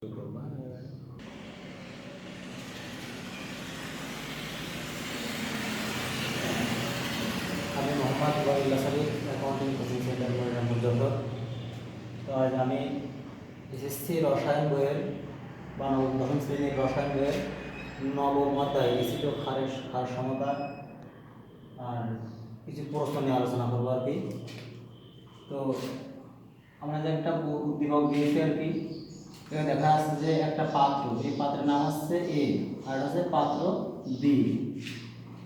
আমি Mohammad Wahidullah Salim, accounting coaching centre Monirampur Jessore. তো আজ আমি এসএসসি রসায়ন বইয়ের বা দশম শ্রেণীর রসায়ন বইয়ের নবম অধ্যায় এসিড ও ক্ষার সমতা আর কিছু প্রশ্ন নিয়ে আলোচনা করবো আর কি। তো আমরা যে একটা উদ্দীপক দিয়েছি আর কি, এখানে দেখা যাচ্ছে যে একটা পাত্র, এই পাত্রের নাম হচ্ছে এ আর হচ্ছে পাত্র বি।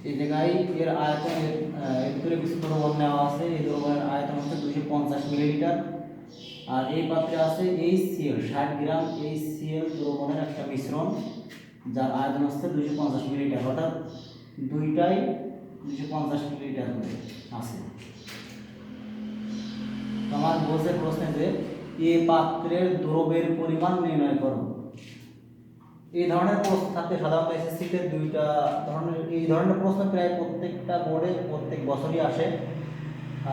এই জায়গায় এর আয়তন এর ভিতরে কিছু দ্রবণ নেওয়া আছে। এই দ্রবণের আয়তন হচ্ছে 250 মিলিলিটার। আর এই পাত্রে আছে HCl 60 গ্রাম HCl দ্রবণের একটা মিশ্রণ, যার আয়তন হচ্ছে 250 মিলিলিটার, অর্থাৎ দুইটাই 250 মিলিলিটার করে আছে। আমার বলছে প্রশ্নে যে এই পাত্রের দ্রবের পরিমাণ নির্ণয় করো। এই ধরনের প্রশ্ন থাকতে সাধারণত এসএসসিতে এই ধরনের প্রশ্ন প্রায় প্রত্যেকটা বোর্ডে প্রত্যেক বছরই আসে।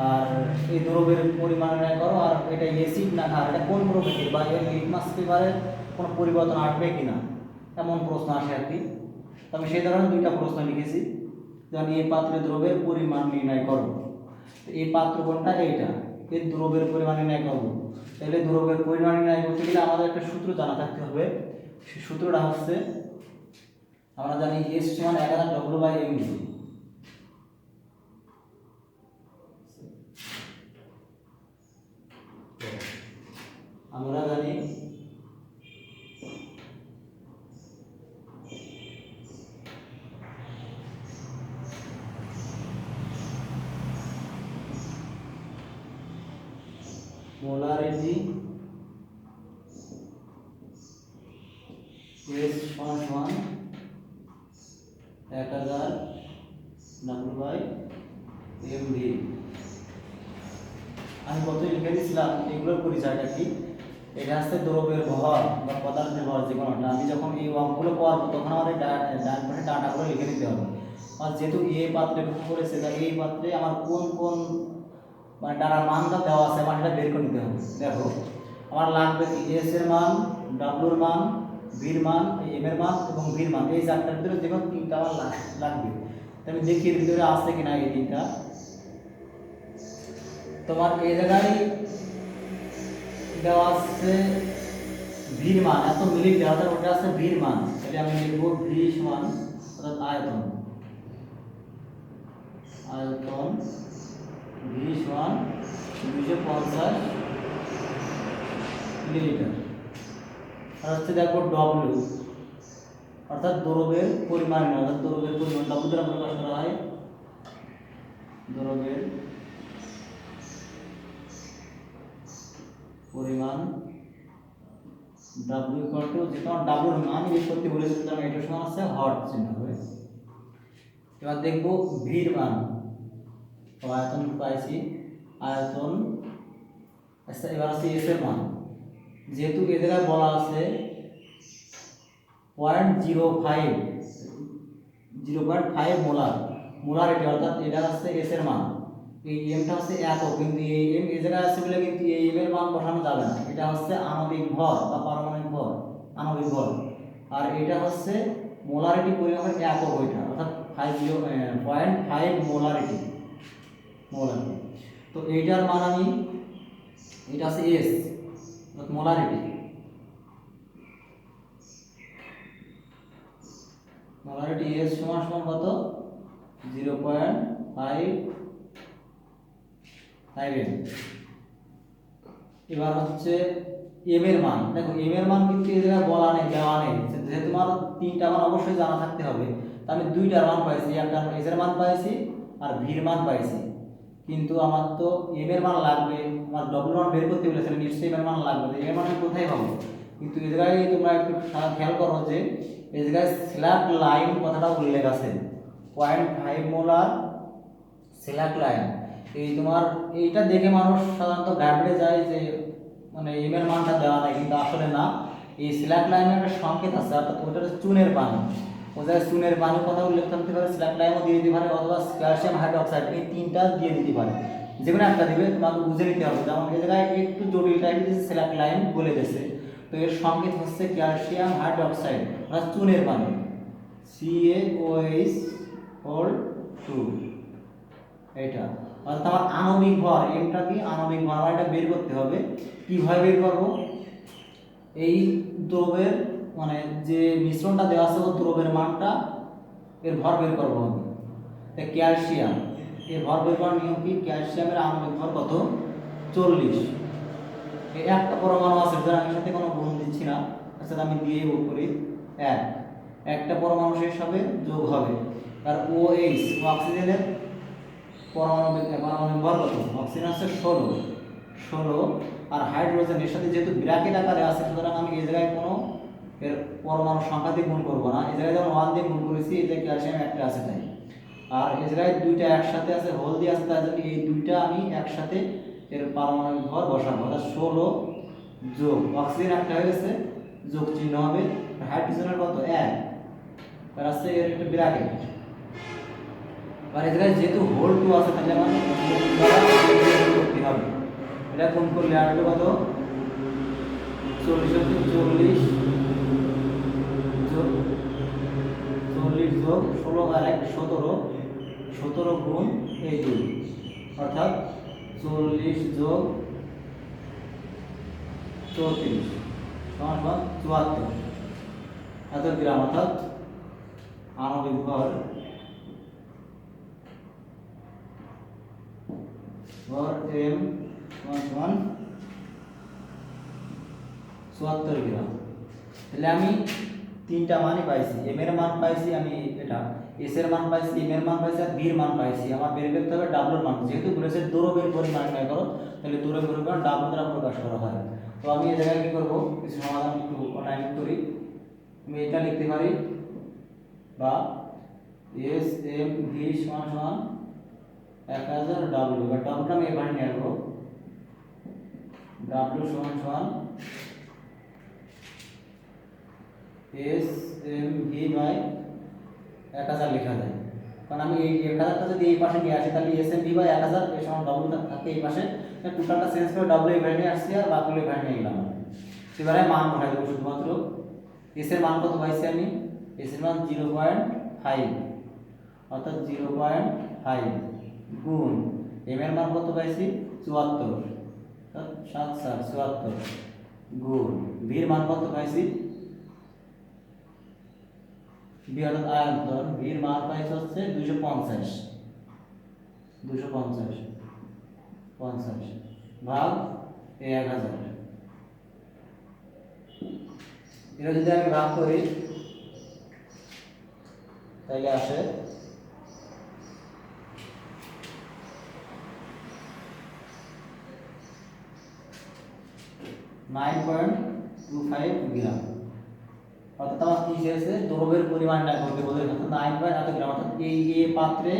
আর এই দ্রবের পরিমাণ নির্ণয় করো, আর এটা অ্যাসিড না ক্ষার, এটা কোন প্রকৃতির, বা এর লিটমাস পেপারের কোনো পরিবর্তন আসবে কিনা, এমন প্রশ্ন আসে আর কি। আমি সেই ধরনের দুইটা প্রশ্ন লিখেছি, যেমন এই পাত্রে দ্রবের পরিমাণ নির্ণয় করো। এই পাত্র কোনটা? এইটা। এর দ্রবের পরিমাণ নির্ণয় করব। তাহলে দ্রবের পরিমাণ নির্ণয় করতে গেলে আমাদের একটা সূত্র জানা থাকতে হবে। সেই সূত্রটা হচ্ছে, আমরা জানি S সমান 1000 W/mg। আমরা জানি মোলারিটি S সমান 1000 W/mv। আমি কত লিখে দিয়েছিলাম, এগুলোর পরিচয়টা কি? এটা হচ্ছে দ্রবের ভর বা পদার্থের ভর, যে কোনোটা। আমি যখন এই অঙ্কগুলো করবো তখন আমাদের ডান পাশে ডাটাগুলো লিখে নিতে হবে। আর যেহেতু এই পাত্রে কথা বলেছে, তাই এই পাত্রে আমার কোন কোন মানে ডাটার মানটা দেওয়া আছে, আমার সেটা বের করে নিতে হবে। দেখো, আমার লাগবে এস এর মান, ডাব্লুর মান, ভির মান, এম এর মান এবং ভির মান। এই চারটার ভিতরে যে কোনো তিনটা আমার লাগবে। আমি দেখি এর ভিতরে আছে কিনা এই তিনটা। তোমার এই জায়গায় দেওয়া আছে ভির মান এত মিলিলিটার, অর্থাৎ ওটা আছে ভির মান। তাহলে আমি লিখব ভি সমান, অর্থাৎ আয়তন ভি সমান 250 মিলিলিটার। আর হচ্ছে দেখো ডব্লিউ, অর্থাৎ দ্রবের পরিমাণ, অর্থাৎ দ্রবের পরিমাণ ডব্লিউ দ্বারা প্রকাশ করা হয়। দ্রবের পরিমাণ W ইকুয়াল টু, যেটা W মান বের করতে বলেছে, তাহলে এটা সমান আছে হট চিহ্ন হবে। এবার দেখব ভির মান, আয়তন পাইছি, আয়তন। আচ্ছা, এবার আছে এস এর মান। যেহেতু এ জায়গায় বলা আছে 0.05 মোলার মোলারিটি, অর্থাৎ এটা হচ্ছে এস এর মান। এই এমটা হচ্ছে একক, কিন্তু এই এম এই জায়গায় আছে বলে কিন্তু এই এম এর মান বসানো যাবে না। এটা হচ্ছে আণবিক ভর বা পারমাণবিক ভর, আণবিক ভর। আর এটা হচ্ছে মোলারিটি পরিমাপের একক, ওইটা অর্থাৎ 0.5 মোলারিটি। তো এইটার মান আমি, এটা আছে এস মোলারিটি। মোলারিটি এস সমান সমান কত? 0.5 এবার হচ্ছে এম এর মান। দেখো এম এর মান কিন্তু এই জায়গায় বলা নেই, দেওয়া নেই। যেহেতু আমার তিনটা মান অবশ্যই জানা থাকতে হবে, আমি দুইটার মান পাইছি, একটা এস এর মান পাইছি আর ভির মান পাইছি। কিন্তু আমার তো এম এর মান লাগবে, আমার ডব্লিউ মান বের করতে বলেছে, নিশ্চয়ই এম এর মান লাগবে। এম এর মান আমি কোথায় পাবো? কিন্তু এই জায়গায় তোমরা একটু খেয়াল করো যে এই জায়গায় স্ল্যাক লাইন কথাটা উল্লেখ আছে, 0.5 মোলার স্ল্যাক লাইন। এই তোমার এইটা দেখে মানুষ সাধারণত ঘাবড়ে যায় যে মানে এম এর মানটা দেওয়া নাই, কিন্তু আসলে না। এই স্ল্যাক লাইনের একটা সংকেত আছে, অর্থাৎ ওটা চুনের পানি। ও জায়গায় চুনের পানির কথা উল্লেখ করতে পারে, স্ল্যাক লাইনও দিয়ে দিতে পারে, অথবা ক্যালসিয়াম হাইড্রোক্সাইড, এই তিনটা দিয়ে দিতে পারে। যে কোনো একটা দিবে, তোমাকে বুঝে নিতে হবে। যেমন এই জায়গায় একটু জটিল টাইপের স্ল্যাক লাইন বলে দিয়েছে, তো এর সংকেত হচ্ছে ক্যালসিয়াম হাইড্রোক্সাইড অর্থাৎ চুনের পানি CaOH2 এটা। অর্থাৎ আমার আণবিক ভর এমটা কি আণবিক ভর আমার এটা বের করতে হবে। কিভাবে বের করব? এই দ্রবের মানে যে মিশ্রণটা দেওয়া আছে ও দ্রবের মানটা এর ভর বের করব আমি। ক্যালসিয়াম এর ভর বের করার নিয়ম কি? ক্যালসিয়ামের আণবিক ভর কত? 40। এই একটা পরমাণু আছে যার আমি সাথে কোনো গুণ দিচ্ছি না, আচ্ছা আমি দিয়ে যোগ করি 1 একটা পরমাণু শেষ হবে যোগ হবে আর OH অক্সিজেনের পারমাণবিক ভর কত? অক্সিজেন আছে 16 আর হাইড্রোজেনের সাথে যেহেতু ব্র্যাকেট আকারে আছে সুতরাং আমি এই জায়গায় কোনো এর পরমাণু সংখ্যা দিয়ে গুণ করব না। এই জায়গায় যেমন 1 দিয়ে গুণ করেছি, এই জায়গায় ক্যালসিয়াম একটা আছে তাই। আর এই জায়গায় দুইটা একসাথে আছে হোল দিয়ে আছে, তার জন্য এই দুইটা আমি একসাথে এর পারমাণবিক ভর বসাবো। অর্থাৎ 16 যোগ অক্সিজেন একটা হয়ে গেছে, যোগ চিহ্ন হবে। হাইড্রোজেনের কত? 1 তার আছে এর একটা ব্র্যাকেট। আর এই জায়গায় যেহেতু হোল 2 আছে তাহলে আমার করতে হবে। এটা গুণ করলে আসবে কত? 40 যোগ 16 আর 1 17 গুণ এই 2 অর্থাৎ 40 যোগ 34 সমান 74 এত গ্রাম। অর্থাৎ আণবিক ভর M সমান 74 গ্রাম। তাহলে আমি তিনটা মানই পাইছি। M এর মান পাইছি আমি, এটা S এর মান পাইছি, M এর মান পাইছি আর B এর মান পাইছি। আমার বের করতে হবে W এর মান। যেহেতু বলেছে দ্রব্যের পরিমাণ নির্ণয় করো, তাহলে দ্রব্যের পরিমাণ W দ্বারা প্রকাশ করা হয়। তো আমি এই জায়গায় কি করব? কিছু সমাধান একটু অনলাইন করি। আমি এটা লিখতে পারি বা SMV সমান 1000 W বা W আমি এখানে নিয়ে আসবো। W সমান SMV বাই 1000 লেখা যায়, কারণ আমি এই 1000টা যদি এই পাশে নিয়ে আসি তাহলে SMV বাই 1000 এর সমান W থাকে এই পাশে। টোটালটা চেঞ্জ করে W এখানে নিয়ে আসছি আর বাকিগুলো এখানে নিয়ে গেলাম। এবারে মান বসাই দেবো শুধুমাত্র। S এর মান কত পাইছি আমি? S এর মান 0.5 অর্থাৎ 0.5 গুণ M এর মান কত পাইছি? 74 7 7 74 গুণ B এর মান কত পাইছি? B অর্থাৎ আয়তন, B এর মান পাইছি হচ্ছে 250 ভাগ 1000। এটা যদি আমি ভাগ করি তাহলে আসে 9.25 গ্রাম। অর্থাৎ আমার কি চেয়েছে? দ্রব্যের পরিমাণটা করতে বলে 9 গ্রাম। অর্থাৎ এই পাত্রে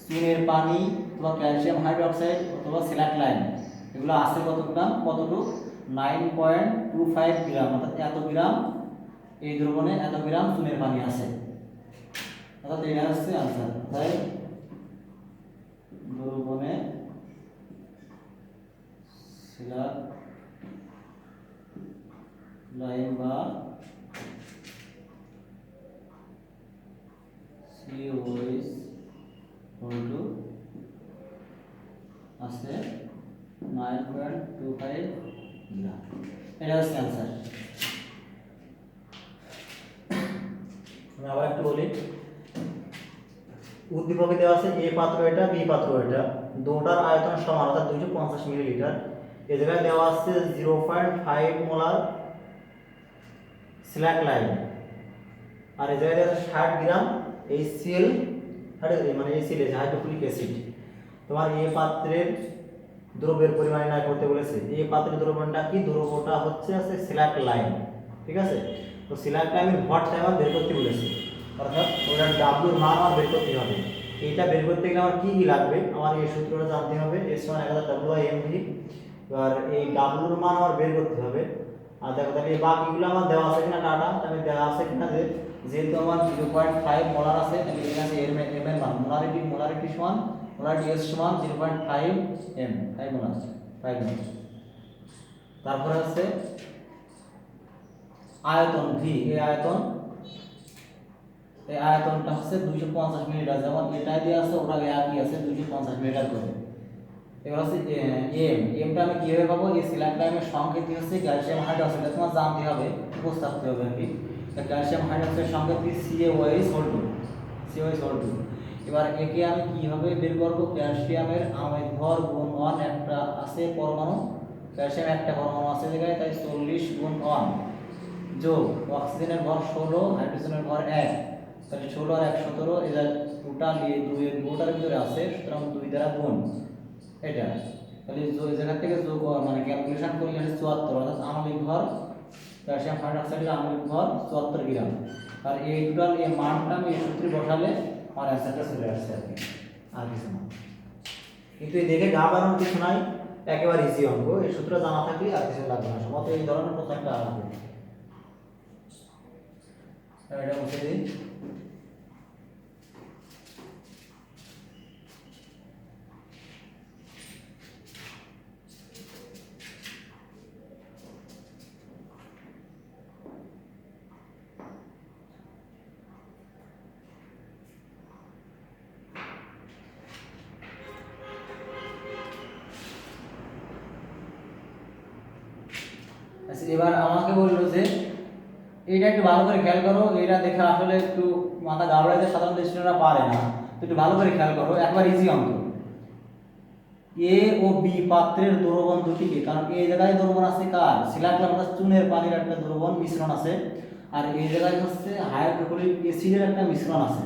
চুনের পানি অথবা ক্যালসিয়াম হাইড্রোক্সাইড অথবা সিলাকলাইন এগুলো আছে কত গ্রাম? কতটুকু? 9.25 গ্রাম। অর্থাৎ এত গ্রাম এই দ্রবণে এত গ্রাম চুনের পানি আছে। অর্থাৎ এটা হচ্ছে আনসার। তাই দ্রবণে সিলাকলাইন বা COH আছে 9.25 গ্রাম। এটা হচ্ছে आंसर। আমি আবার একটু বলি, উদ্দীপকে দেওয়া আছে A পাত্র এটা, B পাত্র এটা, দুটোর আয়তন সমান অর্থাৎ 250 মিলিলিটার। এই জায়গায় দেওয়া আছে 0.5 মোলার সিলাকলাইন আর এই জায়গায় দেওয়া আছে 60 গ্রাম HCl মানে HCl হাইড্রোক্লোরিক অ্যাসিড। তোমার এই পাত্রের দ্রব্যের পরিমাণ নির্ণয় করতে বলেছে। এই পাত্রের দ্রব্যটা কি? দ্রব্যটা হচ্ছে সিলাকলাইন, ঠিক আছে? তো সিলাকলাইনের ভরটা আমার বের করতে বলেছে, অর্থাৎ ওটার W এর মান আমার বের করতে হবে। এইটা বের করতে গেলে আমার কি কি লাগবে? আমার এই সূত্রটা জানতে হবে, S সমান 1000 W/mv। এবার এই W এর মান আমার বের করতে হবে। আর দেখো তাহলে এই বাকিগুলো আমার দেওয়া আছে কিনা ডাটা, তাহলে দেওয়া আছে কিনা যেহেতু আমার 0.5 মোলার আছে তাহলে এখানে M এর মান মোলারিটি সমান মোলারিটি S সমান 0.5 M 5 মোলার 5 মোলার। তারপরে আছে আয়তন ভি, এই আয়তনটা হচ্ছে 250 মিলিলিটার, যেমন এটাই দিয়ে আছে ওটা একই আছে 250 মিলিলিটার করে। এবার হচ্ছে এমটা আমি কিভাবে পাবো? এই সিলাকলাইমের সংকেতই হচ্ছে ক্যালসিয়াম হাইড্রোক্সাইড, তোমার জানতে হবে, উপস্থিত থাকতে হবে আর কি। ক্যালসিয়াম হাইড্রোক্সাইড সংকেত কি? CaOH2। এবার একে আমি কিভাবে বের করব? ক্যালসিয়ামের আণবিক ভর গুণ 1 একটা আছে পরমাণু, ক্যালসিয়াম একটা পরমাণু আছে জায়গায়, তাই 40 গুণ 1 যোগ অক্সিজেনের ভর 16, হাইড্রোজেনের ভর 1, তাহলে 16 আর 1 17, এর টোটাল এই দুইয়ের গোটার ভিতরে আছে, সুতরাং 2 দ্বারা গুণ এটা, তাহলে এই জায়গা থেকে যোগ মানে ক্যালকুলেশন করলে এটা 74, অর্থাৎ আণবিক ভর ক্যালসিয়াম হাইড্রোক্সাইডের আণবিক ভর 74 গ্রাম। আর এই টোটাল এই মানটা আমি এই সূত্রে বসালে আমার অ্যান্সারটা চলে আসছে আর কি, আর কিছু না। কিন্তু এই দেখে গা বাড়ানোর কিছু নাই, একেবারে ইজি অঙ্ক, এই সূত্র জানা থাকলে আর কিছু লাগবে না, সম্ভবত এই ধরনের প্রশ্নটা আসবে। এটা মুছে দিই। আচ্ছা, এবার আমাকে বললো যে এইটা একটু ভালো করে খেয়াল করো, এটা দেখে আসলে একটু মাথা ঘাবড়াইতে সাধারণ স্টুডেন্টরা পারে না, তো একটু ভালো করে খেয়াল করো, একবার ইজি অঙ্ক। এ ও বি পাত্রের দ্রবণ দুটিকে, কারণ এই জায়গায় দ্রবণ আছে কার? সিলাকলাম চুনের পানির একটা দ্রবণ মিশ্রণ আছে, আর এই জায়গায় হচ্ছে হাইড্রোক্লোরিক অ্যাসিডের একটা মিশ্রণ আছে।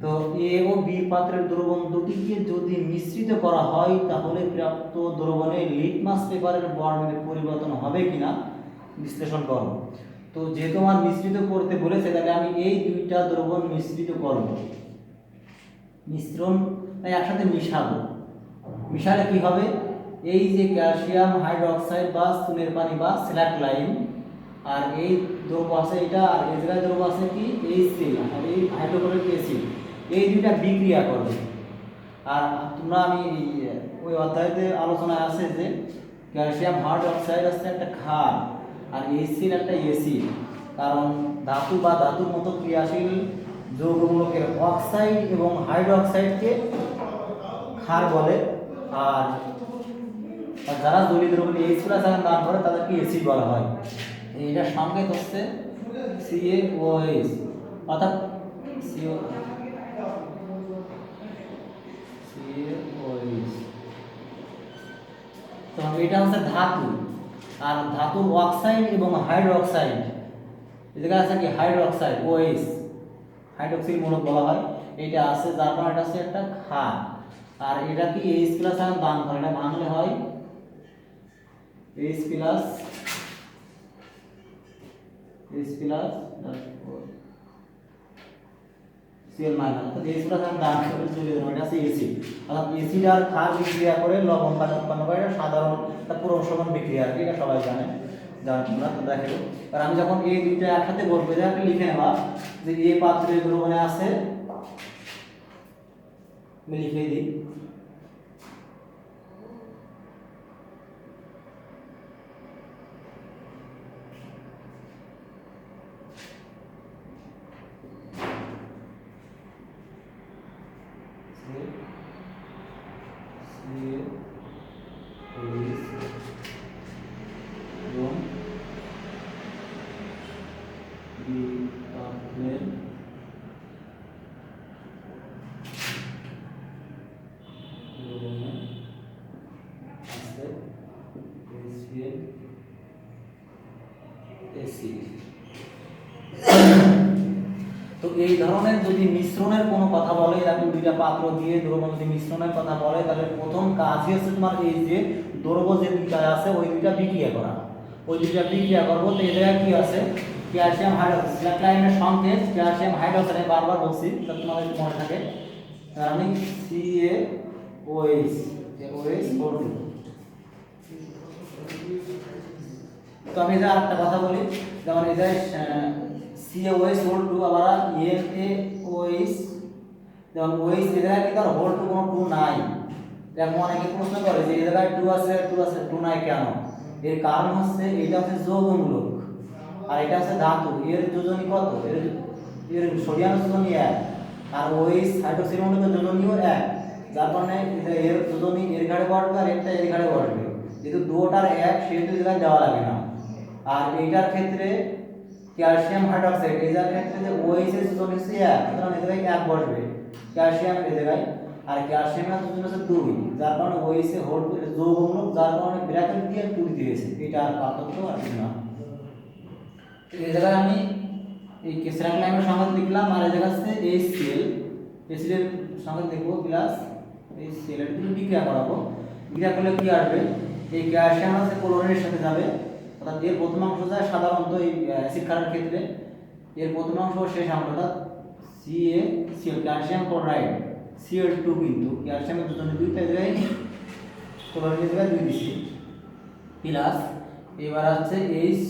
তো এ ও বি পাত্রের দ্রবণ দুটিকে যদি মিশ্রিত করা হয় তাহলে প্রাপ্ত দ্রবণে লিটমাস পেপারের বর্ণের পরিবর্তন হবে কিনা বিশ্লেষণ করো। তো যেহেতু আমার মিশ্রিত করতে বলেছে, তাহলে আমি এই দুইটা দ্রবণ মিশ্রিত করব, মিশ্রণ একসাথে মিশাবো। মিশালে কি হবে? এই যে ক্যালসিয়াম হাইড্রোক্সাইড বা চুনের পানি বা সিলাকলাইম, আর এই দ্রব্য আছে এটা, আর এই জায়গায় দ্রব্য আছে কি? HCl, আর এই হাইড্রোক্লোরিক অ্যাসিড, এই দুইটা বিক্রিয়া করবে। আর তোমরা আমি ওই অধ্যায়তে আলোচনায় আছে যে ক্যালসিয়াম হাইড্রোক্সাইড হচ্ছে একটা ক্ষার, আর HCl একটা অ্যাসিড, কারণ ধাতু বা ধাতুর মতো ক্রিয়াশীল যৌগমূলকের অক্সাইড এবং হাইড্রোক্সাইডকে ক্ষার বলে, আর যারা জলীয় দ্রবণে H+ আয়ন দান করে তাদেরকে অ্যাসিড বলা হয়। এইটার সংকেত হচ্ছে CaOH, অর্থাৎ CaOH। তো এটা হচ্ছে ধাতু, আর ধাতুর অক্সাইড এবং হাইড্রোক্সাইড, এই জায়গায় আছে কি? হাইড্রোক্সাইড, OH, হাইড্রোক্সিল মূলক বলা হয়, এটা আছে, যার কারণে এটা হচ্ছে একটা ক্ষার, আর এটা কি H+ আয়ন দান করে, এটা ভাঙলে হয় H+ Cl মাইনাস, তো H+ আয়ন দান করে চলে যাবে, এটা হচ্ছে অ্যাসিড, অর্থাৎ অ্যাসিড আর ক্ষার বিক্রিয়া করে লবণ উৎপন্ন করে, এটা সাধারণ একটা প্রশমন বিক্রিয়া আর কি, এটা সবাই জানে, জানো তোমরা, তো দেখো। আর আমি যখন এই দুইটা একসাথে বলবো, এটা একটা লিখে নেবা যে এই পাত্রের দ্রবণে আছে, আমি লিখে দিই তো এই ধরনের যদি মিশ্রণের কোনো কথা বলে, এরকম দুইটা পাত্র দিয়ে দ্রবণ যদি মিশ্রণের কথা বলে, তাহলে প্রথম কাজই হচ্ছে তোমার এই যে দ্রব্য যে দুইটা আছে ওই দুইটা বিক্রিয়া করা, ওই দুইটা বিক্রিয়া করবো। তো এই জায়গায় কি আছে? ক্যালসিয়াম হাইড্রোক্সাইড, সিলাকলাইমের সংকেত ক্যালসিয়াম হাইড্রোক্সাইড, বারবার বলছি যাতে তোমাদের মনে থাকে, আমি CaOH বলবো। তো আমি এটা আরেকটা কথা বলি, যেমন এই যে CaOH আবার NaOH, যেমন OH এই জায়গায় কি তার হোল টু কোনো টু নাই, যেমন অনেকে প্রশ্ন করে যে এই জায়গায় টু আছে টু নাই কেন? এর কারণ হচ্ছে এইটা হচ্ছে যৌগমূলক, আর এটা আছে ধাতু, এর যোজনী কত, এর সোডিয়ামের যোজনী 1 আর OH হাইড্রোক্সির মধ্যে যোজনীও 1, যার কারণে এর যোজনী এর ঘাড়ে বসবে আর এটা এর ঘাড়ে বসবে, যেহেতু দুটোটার 1 সেহেতু এই জায়গায় দেওয়া লাগে না। আর এইটার ক্ষেত্রে ক্যালসিয়াম হাইড্রোক্সাইড এই জায়গার ক্ষেত্রে যে OH এর যোজনী হচ্ছে 1, সুতরাং এই জায়গায় 1 বসবে ক্যালসিয়াম এই জায়গায়, আর ক্যালসিয়ামের যোজনী হচ্ছে 2, যার কারণে OH এ হোল যৌগমূলক, যার কারণে ব্র্যাকেট দিয়ে 2 দিয়েছে, এটা আর পার্থক্য আর কিছু না। এই জায়গায় আমি এই কেসরাক লাইনের সংখ্যা লিখলাম, আর এই জায়গা আছে HCl, HCl এর সংখ্যা লিখবো প্লাস HCl এর দুটো বিক্রিয়া করাবো। বিক্রিয়া করলে কি আসবে, এই ক্যালসিয়াম আছে ক্লোরিনের সাথে যাবে, অর্থাৎ এর প্রথম অংশ যায় সাধারণত এই অ্যাসিড ক্ষারের ক্ষেত্রে এর প্রথম অংশ শেষ অংশ, অর্থাৎ CaCl ক্যালসিয়াম ক্লোরাইড Cl2, কিন্তু ক্যালসিয়ামের দুজনে দুইটা জায়গায় ক্লোরিনের জায়গায় 2 দিছি, প্লাস এবার আছে H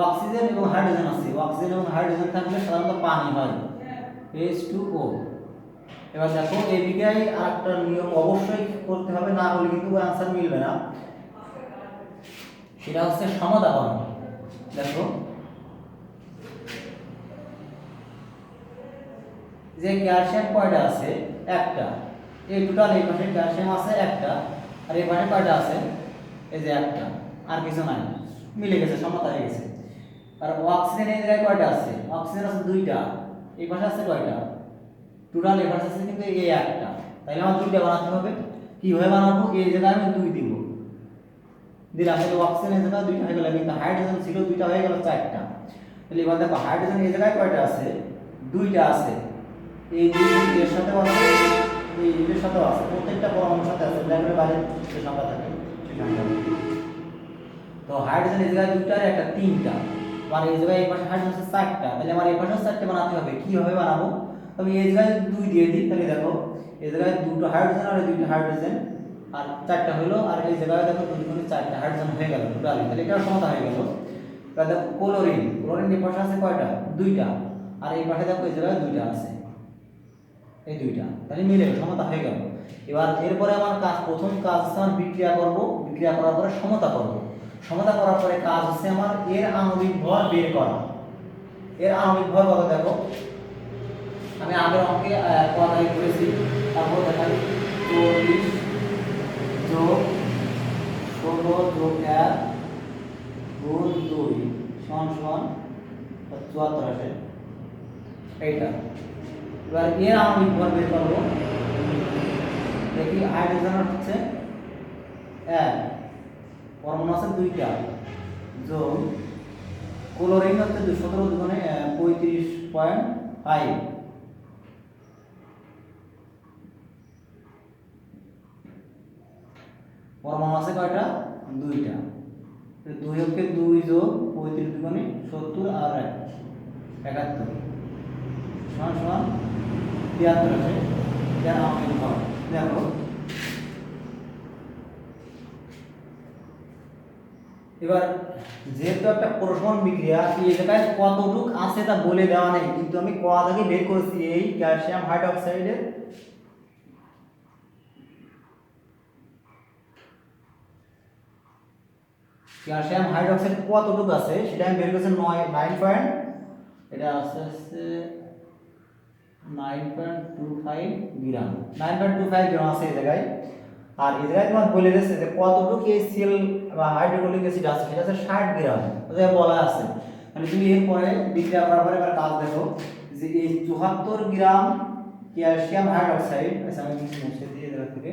অক্সিজেন এবং হাইড্রোজেন আছে, অক্সিজেন এবং হাইড্রোজেন থাকলে সাধারণত পানি হয় H2O। এবার দেখো এই বিক্রিয়ায় আরেকটা নিয়ম অবশ্যই করতে হবে, না হলে কিন্তু आंसर মিলবে না, সেটা হচ্ছে সমতাকরণ। দেখো যে ক্যালসিয়াম কয়টা আছে, একটা, এই টোটাল এই পাশে ক্যালসিয়াম আছে একটা, আর এই পাশে কয়টা আছে, এই যে একটা, আর কিছু নাই, মিলে গেছে, সমতা হয়ে গেছে। আর অক্সিজেন এই জায়গায় কয়টা আছে, অক্সিজেন আছে 2টা, এই পাশে আছে কয়টা, টোটাল এই পাশে আছে কিন্তু এই একটা, তাইলে আমার 2টা বানাতে হবে। কিভাবে বানাবো, এই জায়গায় আমি 2 দিব, দিলাম, তাহলে অক্সিজেন এই জায়গায় 2টা হয়ে গেল, কিন্তু হাইড্রোজেন ছিল 2টা হয়ে গেল 4টা। তাহলে এবার দেখো হাইড্রোজেন এই জায়গায় কয়টা আছে, 2টা আছে, এই 2 এর সাথেও আছে, এই এর সাথেও আছে, প্রত্যেকটা পরমাণুর সাথে আছে, ব্র্যাকেটের বাইরে যে সংখ্যা থাকে সেই সংখ্যা। তো হাইড্রোজেন এই জায়গায় 2টা আর একটা 3টা, আর এই জায়গায় এই পাশে হাইড্রোজেন আছে 4টা, তাহলে আমার এই পাশেও 4টা বানাতে হবে। কিভাবে বানাবো, আমি এই জায়গায় 2 দিয়ে দিই, তাহলে দেখো এই জায়গায় 2টো হাইড্রোজেন আর 2টা হাইড্রোজেন আর 4টা হলো, আর এই জায়গায় দেখো 2 গুণে 4টা হাইড্রোজেন হয়ে গেল টোটালি, তাহলে এটা সমতা হয়ে গেল। তাহলে দেখো ক্লোরিন, ক্লোরিন এই পাশে আছে কয়টা, 2টা, আর এই পাশে দেখো এই জায়গায় 2টা আছে, এই 2টা, তাহলে মিলে সমতা হয়ে গেল। এবার এরপরে আমার কাজ, প্রথম কাজ হচ্ছে আমার বিক্রিয়া করব, বিক্রিয়া করার পরে সমতা করব, সমতা করার পরে কাজ হচ্ছে আমার এর আণবিক ভর বের করা। এর আণবিক ভর কত দেখো, আমি আগের অঙ্কে কত করেছি, তারপর দেখাই 24 যোগ 16 যোগ 1 গুণ 2 সমান সমান 74 আসে, এইটা। এবার এর আণবিক ভর বের করব, দেখি হাইড্রোজেন হচ্ছে 1, পরমাণু আছে 2টা, যোগ ক্লোরিন হচ্ছে 17 দুগুণে 35.5, পরমাণু আছে কয়টা, 2টা, 2 হচ্ছে 2 যোগ 35 দুগুণে 70 আর 71 সমান সমান 73 আসে, এটা আণবিক ভর। দেখো এবার যেহেতু একটা প্রশমন বিক্রিয়া, এই জায়গায় কতটুকু আছে তা বলে দেওয়া নেই, কিন্তু আমি কোয়া থেকে বের করেছি এই ক্যালসিয়াম হাইড্রোক্সাইডের ক্যালসিয়াম হাইড্রোক্সাইড কতটুকু আছে সেটা আমি বের করেছি 9 এটা আছে 9.25 গ্রাম, 9.25 গ্রাম আছে এই জায়গায়। আর এই জায়গায় তোমার বলে দিয়েছে যে কতটুকু HCl বা হাইড্রোক্লোরিক অ্যাসিড আছে, সেটা আছে 60 গ্রাম, ওটা বলা আছে। মানে তুমি এরপরে বিক্রিয়া করার পরে এবার কাজ দেখো যে এই 74 গ্রাম ক্যালসিয়াম হাইড্রোক্সাইড, আচ্ছা আমি মুছে দিয়ে দেওয়া থেকে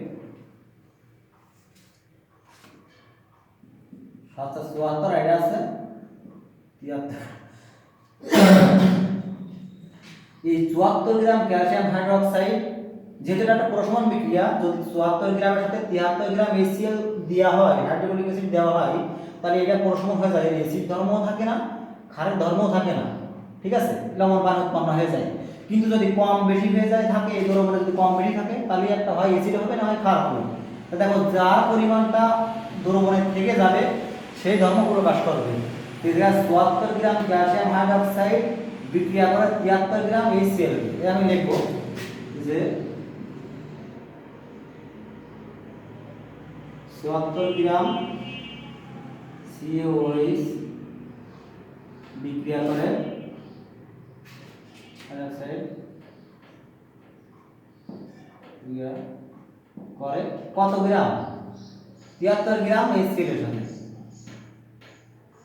774 এটা আছে 73, এই 74 গ্রাম ক্যালসিয়াম হাইড্রোক্সাইড, যেহেতু এটা একটা প্রশমন বিক্রিয়া, যদি 74 গ্রামের সাথে 73 গ্রাম HCl দেওয়া হয়, হাইড্রোক্লোরিক অ্যাসিড দেওয়া হয়, তাহলে এটা প্রশমন হয়ে যায়, অ্যাসিড ধর্মও থাকে না, ক্ষারের ধর্মও থাকে না, ঠিক আছে, লবণ পানি উৎপন্ন হয়ে যায়। কিন্তু যদি কম বেশি হয়ে যায় থাকে, এই দ্রবণে যদি কম বেশি থাকে, তাহলে একটা হয় অ্যাসিড হবে, না হয় ক্ষার হবে। তো দেখো যার পরিমাণটা দ্রবণে থেকে যাবে সেই ধর্ম প্রকাশ করবে। 74 গ্রাম ক্যালসিয়াম হাইড্রোক্সাইড বিক্রিয়া করে 73 গ্রাম HCl, এটা আমি লিখব যে 74 গ্রাম CaOH বিক্রিয়া করে হাইড্রোক্সাইড করে কত গ্রাম? 73 গ্রাম HCl এর সাথে,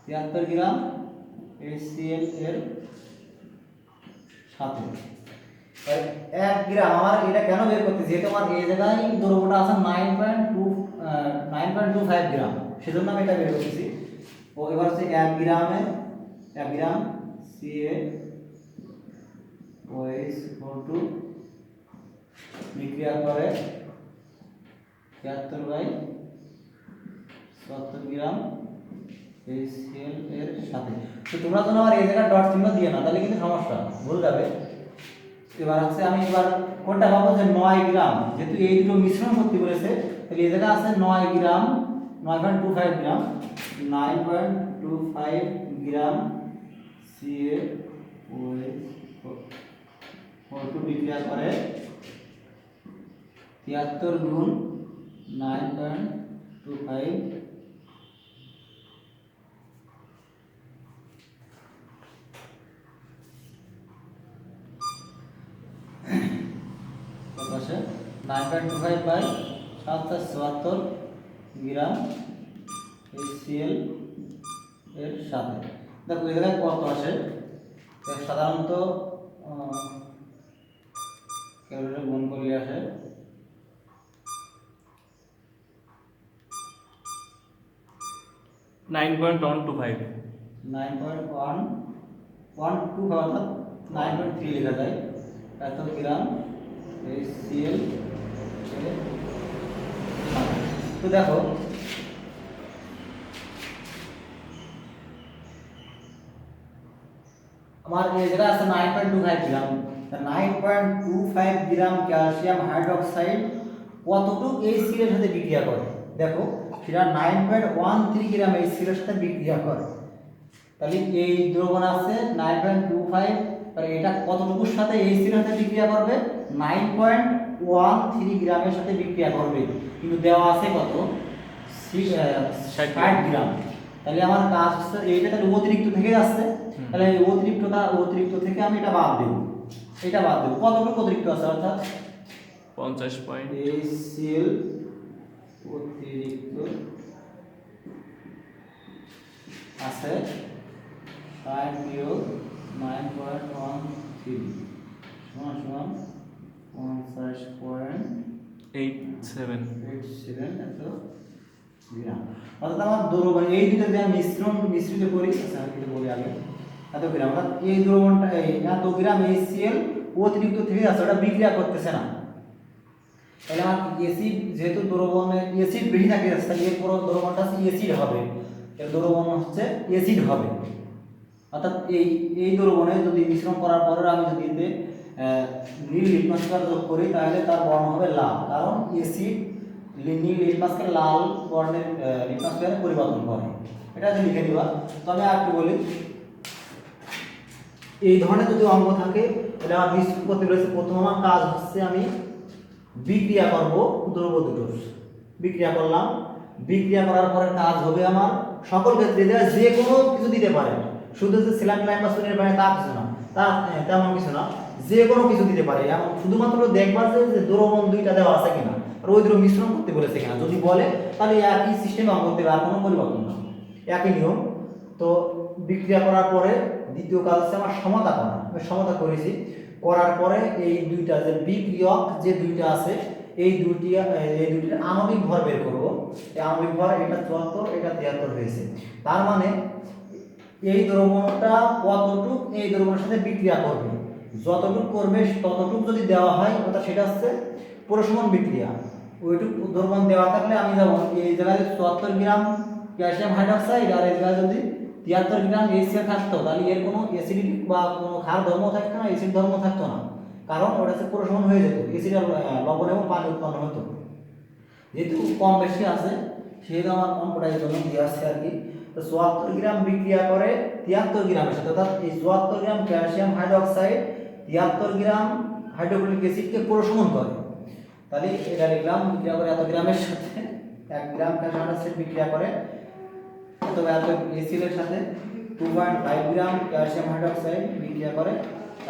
73 গ্রাম HCl এর সাথে 1 গ্রাম। আমার এটা কেন বের করতেছি, যেহেতু আমার এই জায়গায় দ্রব্যটা আছে 9.25 গ্রাম, সেজন্য আমি এটা বের করতেছি। ও এবার হচ্ছে 1 গ্রাম CaOH বিক্রিয়া করে 73/74 গ্রাম HCl এর সাথে। তো তোমরা তো আমার এই জায়গায় ডট চিহ্ন দিয়ে না, তাহলে কিন্তু সমস্যা, ভুল যাবে। এবার হচ্ছে আমি এবার কোনটা পাবো, যে 9 গ্রাম, যেহেতু এই দুটো মিশ্রণ করতে বলেছে, তাহলে এই জায়গায় আছে 9 গ্রাম, 9.25 গ্রাম, 9.25 গ্রাম CaOH বিক্রিয়া করে 73 গুণ 9.25 আছে 9.25 বাই 774 গ্রাম HCl এর সাথে। দেখো এই জায়গায় কত আসে, সাধারণত ক্যালকুলেটর গুণ করলে আসে 9.125 9.112 অর্থাৎ 9.3 লেখা যায় এত গ্রাম HCl। তো দেখো আমার এই জায়গা আছে 9.25 গ্রাম, 9.25 গ্রাম ক্যালসিয়াম হাইড্রোক্সাইড কতটুকু HCl এর সাথে বিক্রিয়া করে, দেখো সেটা 9.13 গ্রাম HCl এর সাথে বিক্রিয়া করে। তাহলে এই দ্রবণ আছে 9.25, আর এটা কতটুকুর সাথে HCl এর সাথে বিক্রিয়া করবে, 9.13 গ্রামের সাথে বিক্রিয়া করবে, কিন্তু দেওয়া আছে কত, 60 গ্রাম। তাহলে আমার কাজ হচ্ছে এইটা, তাহলে অতিরিক্ত থেকে যাচ্ছে, তাহলে এই অতিরিক্ত থেকে আমি এটা বাদ দেব, কতটুকু অতিরিক্ত আছে, অর্থাৎ 50 পয়েন্ট HCl অতিরিক্ত আছে 60 বিয়োগ 9.13 সমান 50.87 এত গ্রাম। অর্থাৎ আমার দ্রবণ এই দুটো যে আমি মিশ্রিত করি, আচ্ছা আমি এটা বলি আগে, এত গ্রাম, অর্থাৎ এই দ্রবণটা এত গ্রাম HCl অতিরিক্ত থেকে আছে, ওটা বিক্রিয়া করতেছে না। তাহলে আমার অ্যাসিড, যেহেতু দ্রবণে অ্যাসিড বেশি থাকে, তাহলে এর পুরো দ্রবণটা অ্যাসিড হবে, এর দ্রবণ হচ্ছে অ্যাসিড হবে। অর্থাৎ এই দ্রবণে যদি মিশ্রণ করার পরে আমি যদি এতে নীল লিটমাস পেপার যোগ করি, তাহলে তার বর্ণ হবে লাল, কারণ অ্যাসিড নীল লিটমাসকে লাল বর্ণের লিটমাস পেপারে পরিবর্তন করে। এটা যদি লিখে দিবা। তো আমি আরেকটু বলি, এই ধরনের যদি অঙ্ক থাকে তাহলে আমার মিশ্রণ করতে বলেছে, প্রথম আমার কাজ হচ্ছে আমি বিক্রিয়া করব দ্রব্য দুটোর, বিক্রিয়া করলাম, বিক্রিয়া করার পরে কাজ হবে আমার সকল ক্ষেত্রে যে কোনো কিছু দিতে পারে, শুধু যে স্যালাইন বা সুনের বাইরে তা কিছু না, তেমন কিছু না, যে কোনো কিছু দিতে পারে, এমন শুধুমাত্র দেখবা যে দ্রবণ দুইটা দেওয়া আছে কিনা, আর ওই দুটো মিশ্রণ করতে বলেছে কিনা, যদি বলে তাহলে একই সিস্টেমে অঙ্ক করতে হবে, আর কোনো পরিবর্তন না, একই নিয়ম। তো বিক্রিয়া করার পরে দ্বিতীয় কাজ হচ্ছে আমার সমতা করা, আমি সমতা করেছি, করার পরে এই দুইটা যে বিক্রিয়ক যে দুইটা আছে, এই দুইটির আণবিক ভর বের করব। এই আণবিক ভর এটা 74, এটা 73 হয়েছে, তার মানে এই দ্রবণটা কতটুকু এই দ্রবণের সাথে বিক্রিয়া করবে, যতটুকু করবে ততটুকু যদি দেওয়া হয়, অর্থাৎ সেটা হচ্ছে প্রশমন বিক্রিয়া। ওইটুকু দ্রবণ দেওয়া থাকলে আমি যেমন এই জায়গায় 74 গ্রাম ক্যালসিয়াম হাইড্রোক্সাইড আর এই জায়গায় যদি 73 গ্রাম HCl থাকতো, তাহলে এর কোনো অ্যাসিডিটি বা কোনো ক্ষার ধর্ম থাকতো না, অ্যাসিড ধর্ম থাকতো না, কারণ ওটা হচ্ছে প্রশমন হয়ে যেত, অ্যাসিড লবণ এবং পানি উৎপন্ন হতো। যেহেতু কম বেশি আছে সেহেতু আমার অঙ্কটা এই জন্য দিয়ে আসছে আর কি। তো 74 গ্রাম বিক্রিয়া করে 73 গ্রামের সাথে, অর্থাৎ এই 74 গ্রাম ক্যালসিয়াম হাইড্রোক্সাইড 73 গ্রাম হাইড্রোক্লোরিক অ্যাসিডকে প্রশমন করে। তাহলে এটা লিখলাম, বিক্রিয়া করে এত গ্রামের সাথে 1 গ্রাম ক্যালসিয়াম হাইড্রোক্সাইড বিক্রিয়া করে এত HCl এর সাথে, 2.5 গ্রাম ক্যালসিয়াম হাইড্রোক্সাইড বিক্রিয়া করে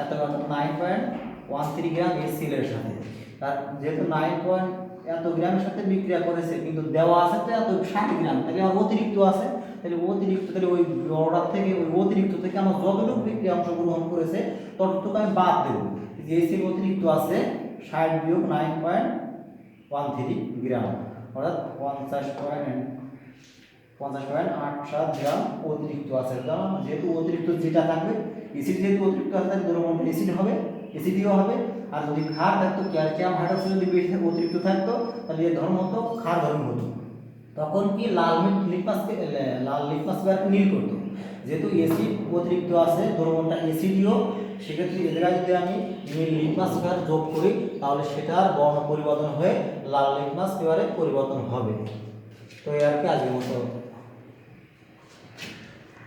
এত 9.13 গ্রাম HCl এর সাথে। তার যেহেতু 9 এত গ্রামের সাথে বিক্রিয়া করেছে কিন্তু দেওয়া আছে তো এত 60 গ্রাম, তাহলে আমার অতিরিক্ত আছে, তাহলে ওই অর্ডার থেকে ওই অতিরিক্ত থেকে আমার যতটুকু বিক্রিয়া অংশগ্রহণ করেছে ততটুকু আমি বাদ দেবো। যে HCl অতিরিক্ত আছে 60 বিয়োগ 9.13 গ্রাম অর্থাৎ 50.87 গ্রাম অতিরিক্ত আছে। কারণ যেহেতু অতিরিক্ত যেটা থাকবে অ্যাসিড যেহেতু অতিরিক্ত আছে তাহলে দ্রবণ অ্যাসিড হবে, অ্যাসিডিও হবে। আর যদি ক্ষার থাকতো ক্যালসিয়াম হাইড্রোক্সাইড যদি বেশি অতিরিক্ত থাকতো তাহলে এর ধর্ম হতো ক্ষার ধর্ম হতো। তখন কি লাল লিটমাস পেপারকে নীল করতো। যেহেতু অ্যাসিড অতিরিক্ত আছে দ্রবণটা অ্যাসিডিও, সেক্ষেত্রে এদের যদি আমি নীল লিটমাস পেপার যোগ করি তাহলে সেটার বর্ণ পরিবর্তন হয়ে লাল লিটমাস পেপারে পরিবর্তন হবে। তো এই আর কি আজকের মতো